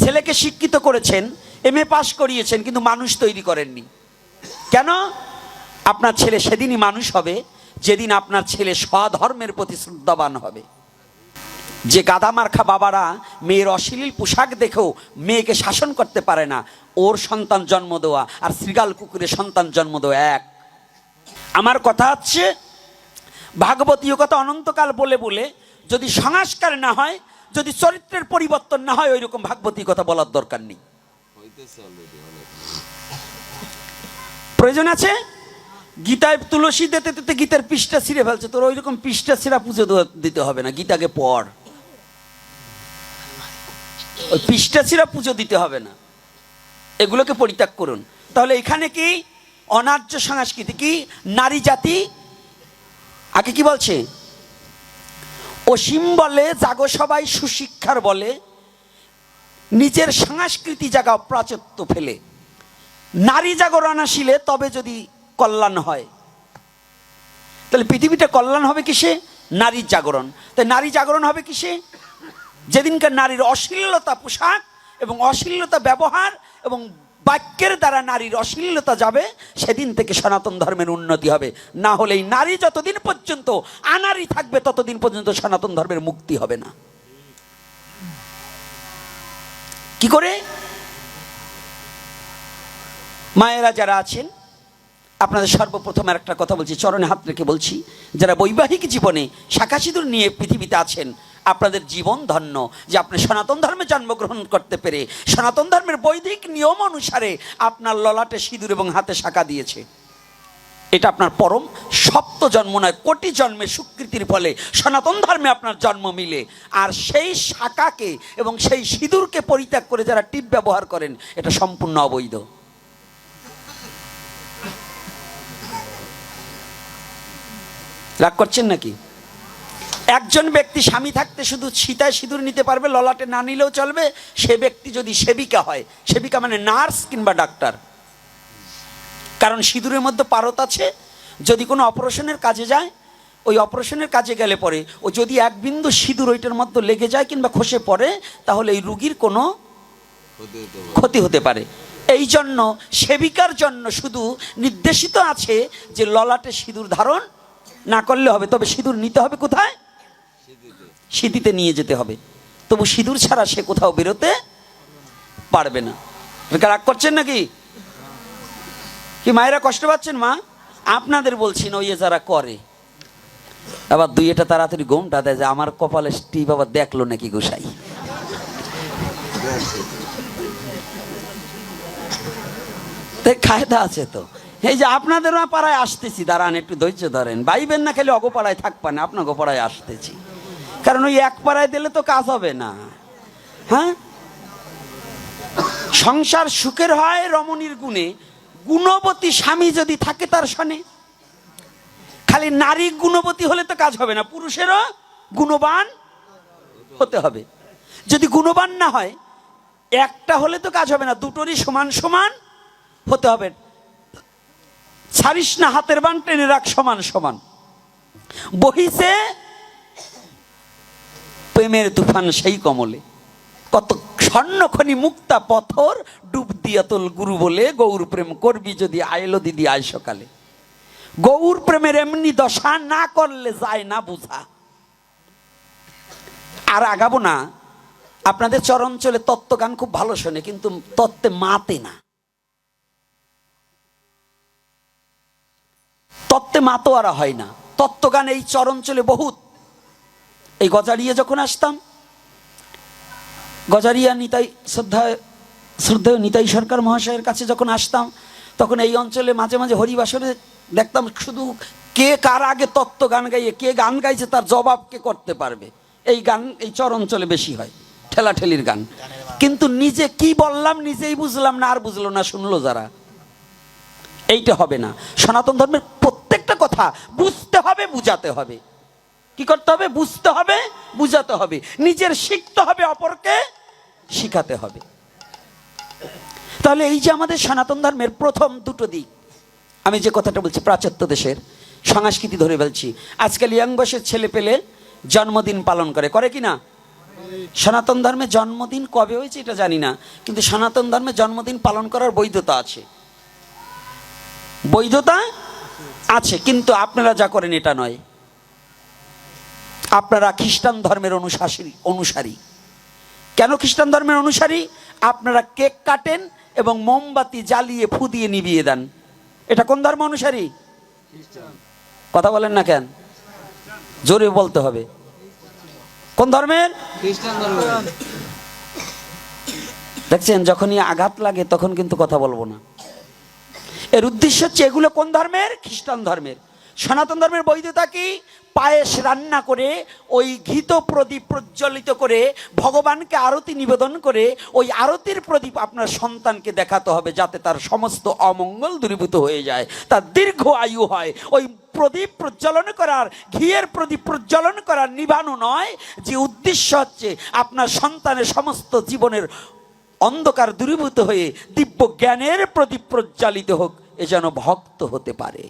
ছেলেকে শিক্ষিত করেছেন, MA পাস করিয়েছেন, কিন্তু মানুষ তৈরি করেননি। কেন? আপনার ছেলে সেদিনই মানুষ হবে যেদিন আপনার ছেলে স্বধর্মের প্রতি শ্রদ্ধাবান হবে। যে গাদামার্খা বাবারা মেয়ের অশ্লীল পোশাক দেখেও মেয়েকে শাসন করতে পারে না, ওর সন্তান জন্ম দেওয়া আর শ্রীগাল কুকুরের সন্তান জন্ম দেওয়া এক। আমার কথা হচ্ছে, ভাগবতীয় কথা অনন্তকাল বলে বলে যদি সংস্কার না হয়, যদি চরিত্রের পরিবর্তন না হয়, ওই রকম ভাগবতী কথা বলার দরকার নেই। প্রয়োজন আছে? গীতায় তুলসী দিতে দিতে গীতার পৃষ্ঠা ছিঁড়ে ফেলছে, তোর ওই রকম পৃষ্ঠা ছিঁড়া পুজো দিতে হবে না, গীতাকে পড়। ওই পৃষ্ঠা ছিঁড়া পুজো দিতে হবে না, এগুলোকে পরিত্যাগ করুন। তাহলে এখানে কি অনার্য সংস্কৃতি, কি নারী জাতি আগে কি বলছে? অসীম বলে জাগো সবাই সুশিক্ষার বলে, নিজের সংস্কৃতি জাগা প্রাচত্য ফেলে, নারী জাগরণ আসিলে তবে যদি কল্যাণ হয়। তাহলে পৃথিবীটা কল্যাণ হবে কিসে? নারীর জাগরণ। তাই নারী জাগরণ হবে কিসে? যেদিনকার নারীর অশ্লীলতা পোশাক এবং অশ্লীলতা ব্যবহার এবং বাক্যের দ্বারা নারীর অশ্লীলতা যাবে, সেদিন থেকে সনাতন ধর্মের উন্নতি হবে। না হলে এই নারী যতদিন পর্যন্ত আনারী থাকবে, ততদিন পর্যন্ত সনাতন ধর্মের মুক্তি হবে না। কি করে? মায়েরা যারা আছেন, আপনাদের সর্বপ্রথম আর একটা কথা বলছি, চরণে হাত রেখে বলছি, যারা বৈবাহিক জীবনে শাখা সিঁদুর নিয়ে পৃথিবীতে আছেন, আপনাদের জীবন ধন্য যে আপনি সনাতন ধর্মে জন্মগ্রহণ করতে পেরে সনাতন ধর্মের বৈদিক নিয়ম অনুসারে আপনার ললাটে সিঁদুর এবং হাতে শাখা দিয়েছে। এটা আপনার পরম সপ্ত জন্ম নয়, কোটি জন্মের স্বীকৃতির ফলে সনাতন ধর্মে আপনার জন্ম মিলে। আর সেই শাখাকে এবং সেই সিঁদুরকে পরিত্যাগ করে যারা টিপ ব্যবহার করেন, এটা সম্পূর্ণ অবৈধ। রাগ করছেন নাকি? একজন ব্যক্তি স্বামী থাকতে শুধু সীতায় সিঁদুর নিতে পারবে, ললাটে না নিলেও চলবে, সে ব্যক্তি যদি সেবিকা হয়, সেবিকা মানে নার্স কিংবা ডাক্তার। কারণ সিঁদুরের মধ্যে পারত আছে, যদি কোনো অপারেশনের কাজে যায়, ওই অপারেশনের কাজে গেলে পরে ও যদি এক বিন্দু সিঁদুর ওইটার মধ্যে লেগে যায় কিংবা খসে পড়ে, তাহলে এই রুগীর কোনো ক্ষতি হতে পারে। এই জন্য সেবিকার জন্য শুধু নির্দেশিত আছে যে ললাটে সিঁদুর ধারণ না করলে হবে, তবে সিঁদুর নিতে হবে কোথায়? সিঁথিতে নিয়ে যেতে হবে। তবু সিঁদুর ছাড়া সে কোথাও বেরোতে পারবে না। রাগ করছেন নাকি? কি মায়েরা কষ্ট পাচ্ছেন? মা আপনাদের বলছি না, ওই যারা করে আবার দুই এটা তাড়াতাড়ি ঘুমটা দেয় যে আমার কপালে টিপ আবার দেখলো নাকি গোসাই। কায়দা আছে তো। এই যে আপনাদের পাড়ায় আসতেছি, দাঁড়ান একটু ধৈর্য ধরেন, বাইবেন না খালি অগোপাড়ায় থাকবেন, আপনার গোপাড়ায় আসতেছি। কারণ ওই এক পাড়ায় দিলে তো কাজ হবে না। হ্যাঁ, সংসার সুখের হয় রমণীর গুণে, গুণবতী স্বামী যদি থাকে তার সনে। খালি নারী গুণবতী হলে তো কাজ হবে না, পুরুষেরও গুণবান হতে হবে। যদি গুণবান না হয়, একটা হলে তো কাজ হবে না, দুটোরই সমান সমান হতে হবে। ছাড়িস না হাতের বান, টেনে রাখ সমান সমান। বহিছে প্রেমের তুফান সেই কমলে, কত স্বর্ণখনি মুক্তা পথর ডুব দিয়া তোল গুরু বলে, গৌর প্রেম করবি যদি আইলো দিদি আয় সকালে। গৌর প্রেমের এমনি দশা, না করলে যায় না বুঝা। আর আগাবো না। আপনাদের চরঞ্চলে তত্ত্ব গান খুব ভালো শোনে, কিন্তু তত্ত্বে মাতে না, তত্ত্বে মাতোয়ারা হয় না। তত্ত্বগান এই চরঞ্চলে বহুত। এই গজারিয়া যখন আসতাম, গজারিয়া নিতাই শ্রদ্ধেয় নিতাই সরকার মহাশয়ের কাছে যখন আসতাম, তখন এই অঞ্চলে মাঝে মাঝে হরিবাসরে দেখতাম শুধু কে কার আগে তত্ত্ব গান গাইয়ে, কে গান গাইছে তার জবাব কে করতে পারবে, এই গান এই চর অঞ্চলে বেশি হয়, ঠেলাঠেলির গান। কিন্তু নিজে কি বললাম নিজেই বুঝলাম না, আর বুঝলো না শুনলো যারা। এইটা হবে না। সনাতন ধর্মের প্রত্যেকটা কথা বুঝতে হবে, বুঝাতে হবে। কি করতে হবে? বুঝতে হবে, বুঝাতে হবে, নিজের শিখতে হবে, অপরকে শিখাতে হবে। তাহলে এই যে আমাদের সনাতন ধর্মের প্রথম দুটো দিক, আমি যে কথাটা বলছি প্রাচ্য দেশের সংস্কৃতি ধরে বলছি। আজকাল ইয়াং বয়সের ছেলে পেলে জন্মদিন পালন করে কি না? সনাতন ধর্মে জন্মদিন কবে হয়েছে এটা জানি না, কিন্তু সনাতন ধর্মে জন্মদিন পালন করার বৈধতা আছে, বৈধতা আছে। কিন্তু আপনারা যা করেন এটা নয়। আপনারা খ্রিস্টান ধর্মের অনুসারী। কেন খ্রিস্টান ধর্মের অনুসারী? আপনারা কেক কাটেন এবং মোমবাতি জ্বালিয়ে ফু দিয়ে নিভিয়ে দেন। এটা কোন ধর্ম অনুসারী? কথা বলেন না কেন? জোরে বলতে হবে। কোন ধর্মের? খ্রিস্টান ধর্ম। দেখছেন, যখনই আঘাত লাগে তখন কিন্তু কথা বলবো না। এর উদ্দেশ্য হচ্ছে এগুলো কোন ধর্মের? খ্রিস্টান ধর্মের। সনাতন ধর্মের বৈধতা কি? পায়েস রান্না করে ওই ঘিত প্রদীপ প্রজ্বলিত করে ভগবানকে আরতি নিবেদন করে ওই আরতির প্রদীপ আপনার সন্তানকে দেখাতে হবে, যাতে তার সমস্ত অমঙ্গল দূরীভূত হয়ে যায়, তার দীর্ঘ আয়ু হয়। ওই প্রদীপ প্রজ্বলন করার, ঘিয়ের প্রদীপ প্রজ্বলন করার নিভানো নয়, যে উদ্দেশ্য হচ্ছে আপনার সন্তানের সমস্ত জীবনের অন্ধকার দূরীভূত হয়ে দিব্য জ্ঞানের প্রদীপ প্রজ্বালিত হোক, এ যেন ভক্ত হতে পারে।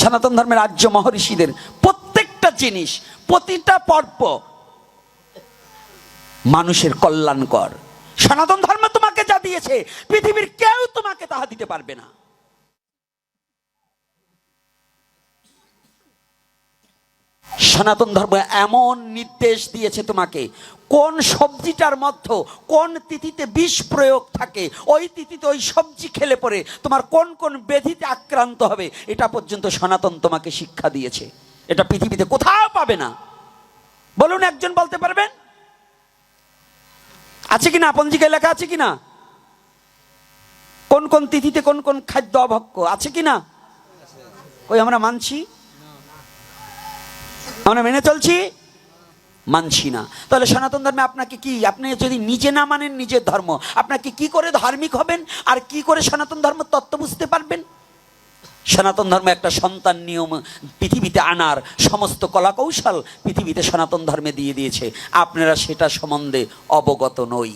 সনাতন ধর্মের আর্য মহর্ষিদের প্রত্যেকটা জিনিস, প্রতিটা পর্ব মানুষের কল্যাণকর। সনাতন ধর্ম তোমাকে যা দিয়েছে পৃথিবীর কেউ তোমাকে তাহা দিতে পারবে না। সনাতন ধর্ম এমন নির্দেশ দিয়েছে তোমাকে, কোন সবজিটার মধ্যে কোন তিথিতে বিষ প্রয়োগ থাকে, ওই তিথিতে ওই সবজি খেলে পরে তোমার কোন কোন ব্যাধিতে আক্রান্ত হবে, এটা পর্যন্ত সনাতন তোমাকে শিক্ষা দিয়েছে। এটা পৃথিবীতে কোথাও পাবে না। বলুন, একজন বলতে পারবেন? আছে কিনা? পঞ্জিকায় লেখা আছে কিনা কোন কোন তিথিতে কোন কোন খাদ্য অভক্ষ? আছে কিনা? ওই আমরা মানছি, আমরা মেনে চলছি, মানছি না। তাহলে সনাতন ধর্মে আপনাকে কি, আপনি যদি নিজে না মানেন নিজের ধর্ম, আপনাকে কি করে ধার্মিক হবেন আর কি করে সনাতন ধর্ম তত্ত্ব বুঝতে পারবেন? সনাতন ধর্ম একটা সন্তান নিয়ম পৃথিবীতে আনার সমস্ত কলাকৌশল পৃথিবীতে সনাতন ধর্মে দিয়ে দিয়েছে, আপনারা সেটা সম্বন্ধে অবগত নই।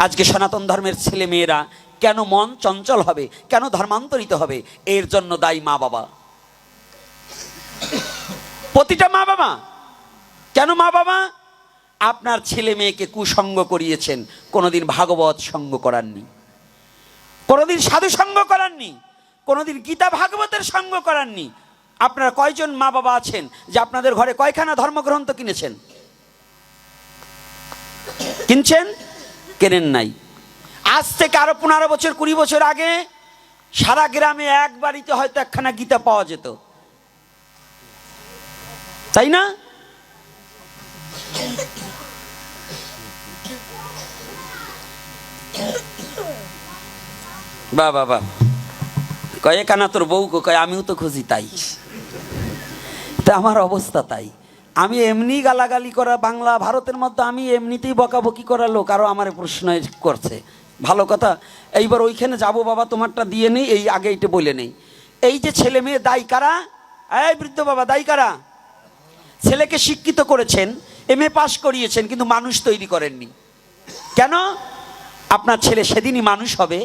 আজকে সনাতন ধর্মের ছেলে মেয়েরা কেন মন চঞ্চল হবে, কেন ধর্মান্তরিত হবে, এর জন্য দায়ী মা বাবা। প্রতিটা মা বাবা। কেন মা বাবা? আপনার ছেলে মেয়েকে কুসঙ্গ করিয়েছেন, কোনোদিন ভাগবত সঙ্গ করাননি, কোনোদিন সাধু সঙ্গ করাননি, কোনোদিন গীতা ভাগবতের সঙ্গ করাননি। আপনারা কয়জন মা বাবা আছেন যে আপনাদের ঘরে কয়খানা ধর্মগ্রন্থ কিনেছেন? কিনছেন? কেনেন নাই। আজ থেকে আরো 15 বছর 20 বছর আগে সারা গ্রামে এক বাড়িতে হয়তো একখানা গীতা পাওয়া যেত, তাই না? বাবা কয়ে কানা তোর বউকে কয় আমিও তো খুঁজি তাই। তা আমার অবস্থা তাই। আমি এমনি গালাগালি করা, বাংলা ভারতের মধ্যে আমি এমনিতেই বকাবকি করা লোক, আরও আমার প্রশ্ন করছে। ভালো কথা, এইবার ওইখানে যাবো, বাবা তোমারটা দিয়ে নেই, এই আগে এটা বলে নেই। এই যে ছেলে মেয়ে দায়ী কারা? এই বৃদ্ধ বাবা, দায়ী কারা? ছেলেকে শিক্ষিত করেছেন, MA পাস করিয়েছেন, কিন্তু মানুষ তৈরি করেননি। কেন? আপনার ছেলে সেদিনই মানুষ হবে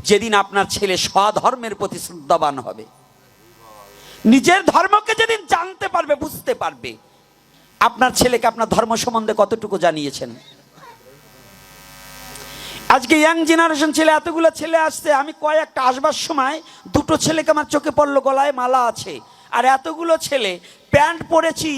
যেদিন আপনার ছেলে স্বধর্মের প্রতি শ্রদ্ধাবান হবে, নিজের ধর্মকে যেদিন জানতে পারবে, বুঝতে পারবে। আপনার ছেলেকে আপনার ধর্ম সম্বন্ধে কতটুকু জানিয়েছেন? আজকে ইয়াং জেনারেশন ছেলে, এতগুলো ছেলে আসছে, আমি কয়েকটা আসবার সময় দুটো ছেলেকে আমার চোখে পড়লো, গলায় মালা আছে, আর এতগুলো ছেলে প্যান্ট পরেছি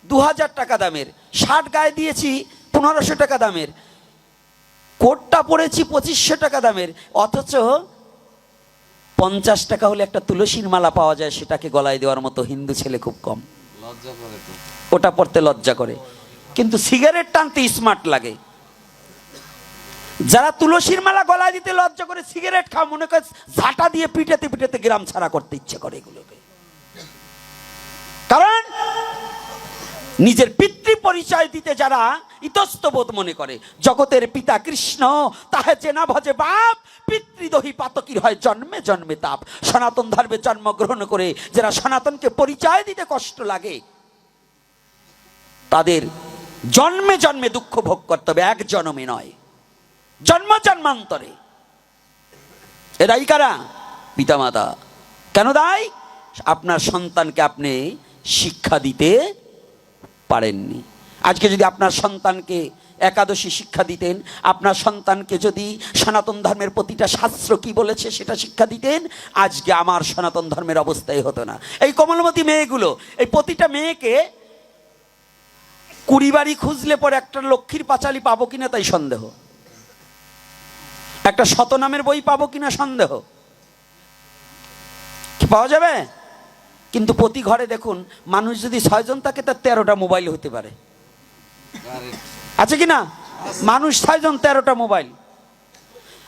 2000 টাকা দামের, শার্ট গায়ে দিয়েছি 1500 টাকা দামের, কোটটা পরেছি 2500 টাকা দামের, অথচ 50 টাকা হলে একটা তুলসীর মালা পাওয়া যায়, সেটাকে গলায় দেওয়ার মতো হিন্দু ছেলে খুব কম। লজ্জা করে তো, ওটা পড়তে লজ্জা করে, কিন্তু সিগারেট টানতে স্মার্ট লাগে। যারা তুলসীর মালা গলায় দিতে লজ্জা করে, সিগারেট খাওয়া মনে করে ঝাঁটা দিয়ে পিটাতে পিটাতে গ্রাম ছাড়া করতে ইচ্ছে করে এগুলোকে। কারণ নিজের পিতৃ পরিচয় দিতে যারা ইতস্তবোধ মনে করে, জগতের পিতা কৃষ্ণ তাহে চেনা ভজে বাপ, পিতৃদহি পাতকির হয় জন্মে জন্মে তাপ। সনাতন ধর্মে জন্মগ্রহণ করে যারা সনাতনকে পরিচয় দিতে কষ্ট লাগে, তাদের জন্মে জন্মে দুঃখ ভোগ করতে হবে, এক জন্মে নয়, জন্ম জন্মান্তরে। এরাই কারা? পিতামাতা। কেন দায়? আপনার সন্তানকে আপনি শিক্ষা দিতে পারেননি। আজকে যদি আপনার সন্তানকে একাদশী শিক্ষা দিতেন, আপনার সন্তানকে যদি সনাতন ধর্মের প্রতিটা শাস্ত্র কি বলেছে সেটা শিক্ষা দিতেন, আজকে আমার সনাতন ধর্মের অবস্থাই হতো না। এই কোমলমতি মেয়েগুলো, এই প্রতিটা মেয়েকে 20 বাড়ি খুঁজলে পরে একটা লক্ষ্মীর পাঁচালী পাবো কিনা তাই সন্দেহ, একটা শতনামের বই পাবো কিনা সন্দেহ। কি পাওয়া যাবে? কিন্তু প্রতি ঘরে দেখুন, মানুষ যদি 6 জন থাকে তার 13টা মোবাইল হতে পারে, আছে কি না? মানুষ 6 জন 13টা মোবাইল।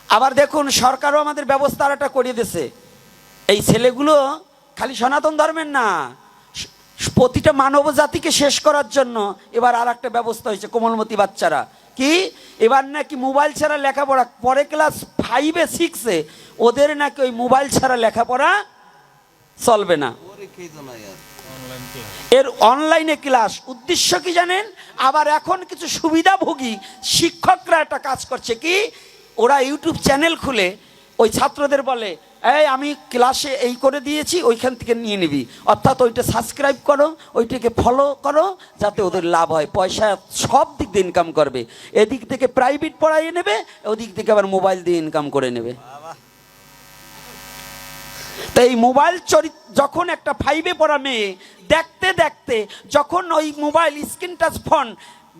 আবার দেখুন, সরকারও আমাদের ব্যবস্থা আর একটা করিয়ে দিয়েছে। এই ছেলেগুলো খালি সনাতন ধর্মের না, প্রতিটা মানব জাতিকে শেষ করার জন্য এবার আর একটা ব্যবস্থা হয়েছে। কোমলমতি বাচ্চারা কি এবার নাকি মোবাইল ছাড়া লেখাপড়া, পরে ক্লাস 5-এ 6-এ ওদের নাকি ওই মোবাইল ছাড়া লেখাপড়া চলবে না। এর অনলাইনে ক্লাস। উদ্দেশ্য কি জানেন? আবার এখন কিছু সুবিধাভোগী শিক্ষকরা একটা কাজ করছে কি, ওরা ইউটিউব চ্যানেল খুলে ওই ছাত্রদের বলে, এই আমি ক্লাসে এই করে দিয়েছি, ওইখান থেকে নিয়ে নিবি, অর্থাৎ ওইটা সাবস্ক্রাইব করো, ওইটাকে ফলো করো, যাতে ওদের লাভ হয়, পয়সা সব দিক দিয়ে ইনকাম করবে। এদিক থেকে প্রাইভেট পড়াইয়ে নেবে, ওদিক থেকে আবার মোবাইল দিয়ে ইনকাম করে নেবে। তো এই মোবাইল যখন একটা 5-এ পড়া মেয়ে দেখতে দেখতে, যখন ওই মোবাইল স্ক্রিন টাচ ফোন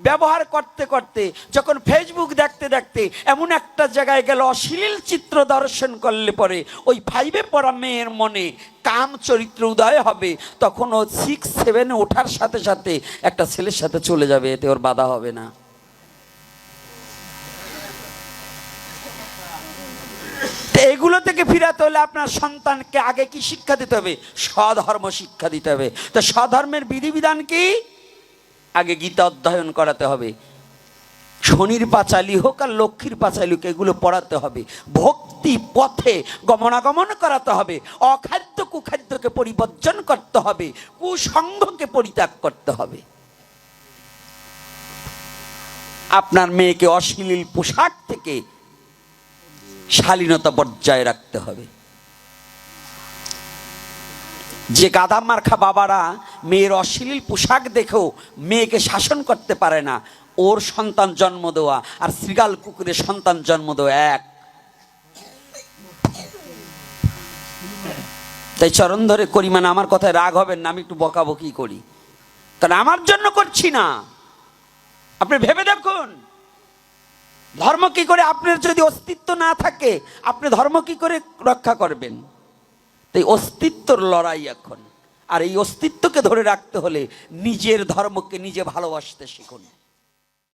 ব্যবহার করতে করতে, যখন ফেসবুক দেখতে দেখতে এমন একটা জায়গায় গেল, অশ্লীল চিত্র দর্শন করলে পরে ওই 5-এ পড়া মেয়ের মনে কাম চরিত্র উদয় হবে, তখন ও 6-7-এ ওঠার সাথে সাথে একটা ছেলের সাথে চলে যাবে, এতে ওর বাধা হবে না। এগুলো থেকে ফিরাতে হলে আপনার সন্তানকে আগে কি শিক্ষা দিতে হবে? স্বধর্ম শিক্ষা দিতে হবে। তো স্বধর্মের বিধিবিধান কি? আগে গীতা অধ্যয়ন করাতে হবে, শনির পাঁচালী হোক আর লক্ষ্মীর পাঁচালী হোক, এগুলো পড়াতে হবে। ভক্তি পথে গমনাগমন করাতে হবে, অখাদ্য কুখাদ্যকে পরিবর্জন করতে হবে, কুসঙ্গকে পরিত্যাগ করতে হবে। আপনার মেয়েকে অশ্লীল পোশাক থেকে শালীনতা বজায় রাখতে হবে। যে গাধা মার্খা বাবারা মেয়ের অশ্লীল পোশাক দেখেও মেয়েকে শাসন করতে পারে না, ওর সন্তান জন্ম দেওয়া আর শ্রীগাল কুকুরের সন্তান জন্ম দেওয়া এক। তাই চরণ ধরে করি, মানে আমার কথায় রাগ হবেন না, আমি একটু বকাবকি করি, কারণ আমার জন্য করছি না। আপনি ভেবে দেখুন, ধর্ম কি করে, আপনার যদি অস্তিত্ব না থাকে আপনি ধর্ম কি করে রক্ষা করবেন? তাই অস্তিত্বর লড়াই এখন। আর এই অস্তিত্বকে ধরে রাখতে হলে নিজের ধর্মকে নিজে ভালোবাসতে শিখুন।